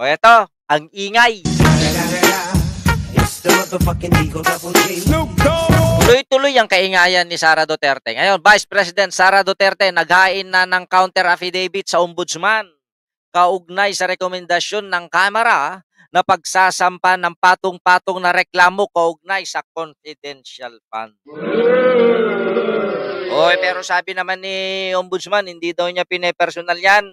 O eto, ang ingay. Tuloy-tuloy ang kaingayan ni Sara Duterte. Ngayon, Vice President Sara Duterte naghain na ng counter affidavit sa Ombudsman kaugnay sa rekomendasyon ng Kamara na pagsasampa ng patong-patong na reklamo kaugnay sa confidential fund. Oy, pero sabi naman ni Ombudsman, hindi daw niya pinepersonal yan.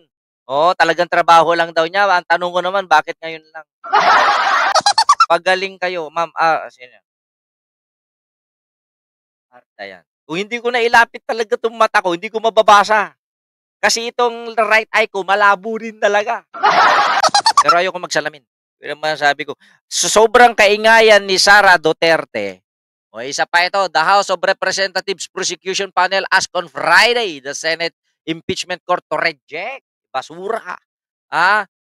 Talagang trabaho lang daw niya. Ang tanong ko naman, bakit ngayon lang? Pagaling kayo, ma'am. Sino? Marta yan. Kung hindi ko na ilapit talaga itong mata ko, hindi ko mababasa. Kasi itong right eye ko, malabo rin talaga. Pero ayoko magsalamin. Pero masabi ko, sobrang kaingayan ni Sara Duterte. Isa pa ito, the House of Representatives Prosecution Panel asked on Friday the Senate Impeachment Court to reject, basura,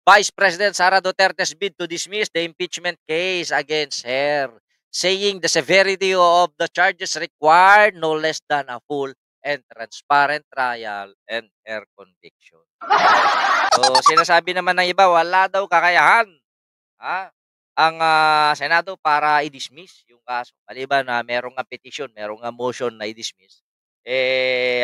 Vice President Sara Duterte's bid to dismiss the impeachment case against her, saying the severity of the charges required no less than a full and transparent trial and her conviction. So, sinasabi naman ng iba, wala daw kakayahan ang Senado para i-dismiss yung kaso. Maliban na merong petisyon, merong motion na i-dismiss.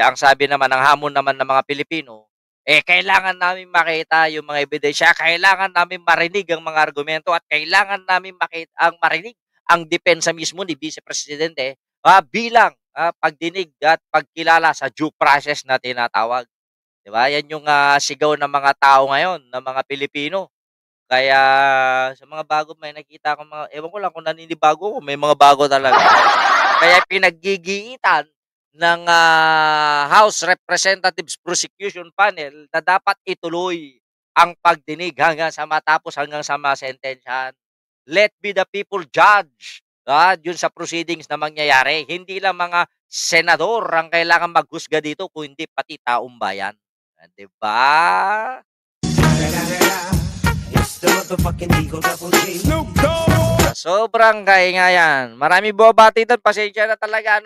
Ang sabi naman, ang hamon naman ng mga Pilipino, kailangan namin makita yung mga ebidensya, kailangan namin marinig ang mga argumento at kailangan namin marinig ang depensa mismo ni Vice Presidente bilang pagdinig at pagkilala sa due process na tinatawag. Diba? Yan yung sigaw ng mga tao ngayon, ng mga Pilipino. Kaya sa mga bago may nakita akong mga, ewan ko lang kung naninibago ko, may mga bago talaga. Kaya pinaggigiitan ng House Representatives Prosecution Panel na dapat ituloy ang pagdinig hanggang sa matapos, hanggang sa masentensyahan. Let be the people judge yun sa proceedings na mangyayari. Hindi lang mga senador ang kailangan maghusga dito, kundi pati taong bayan. Diba? Sobrang kaingayan. Marami bumabati doon. Pasensya na talaga,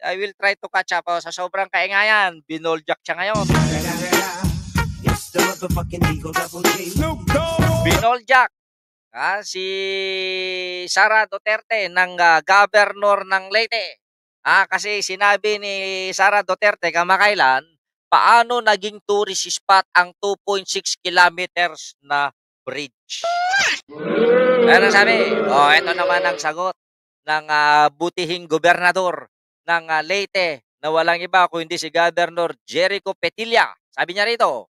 I will try to catch up sa sobrang kaingayan. Binoljak siya ngayon. Binoljak. Si Sara Duterte ng governor ng Leyte. Kasi sinabi ni Sara Duterte kamakailan, paano naging tourist spot ang 2.6 kilometers na bridge. Ano sabi? Ito naman ang sagot ng butihing gobernador ng Leyte na walang iba kundi si Governor Jericho Petilla. Sabi niya rito,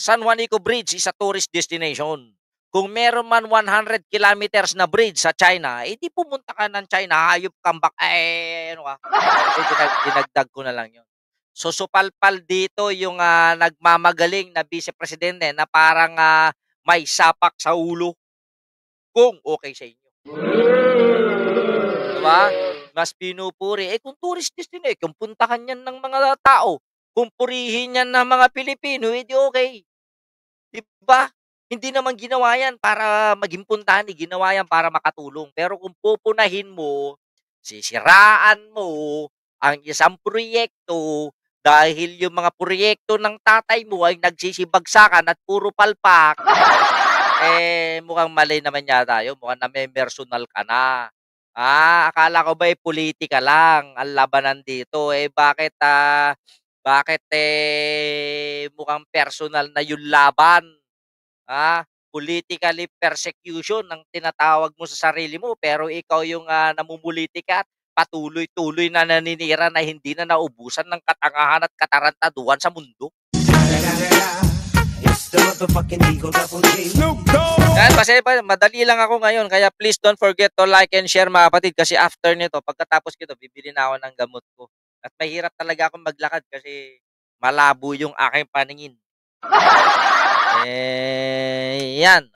San Juanico Bridge is a tourist destination. Kung meron man 100 kilometers na bridge sa China, di pumunta ka ng China, hayop kang dinagdag ko na lang yun. So, supalpal dito yung nagmamagaling na Vice Presidente na parang may sapak sa ulo kung okay sa inyo. Diba? Mas pinupuri. Kung tourist destination, kung puntahan yan ng mga tao, kung purihin yan ng mga Pilipino, di okay. Diba? Hindi naman ginawa yan para maging puntahan, ginawa yan para makatulong. Pero kung pupunahin mo, sisiraan mo ang isang proyekto dahil yung mga proyekto ng tatay mo ay nagsisibagsakan at puro palpak, mukhang mali naman yata yun. Mukhang na-personal ka na. Akala ko ba politika lang ang labanan dito? Bakit mukhang personal na yung laban? Politically persecution ang tinatawag mo sa sarili mo, pero ikaw yung namumulitika at patuloy-tuloy na naninira na hindi na naubusan ng katangahan at katarantaduhan sa mundo. Yan, kasi madali lang ako ngayon, kaya please don't forget to like and share mga kapatid, kasi after nito, pagkatapos kito, bibili na ako ng gamot ko. At mahirap talaga akong maglakad kasi malabo yung aking paningin. Yan.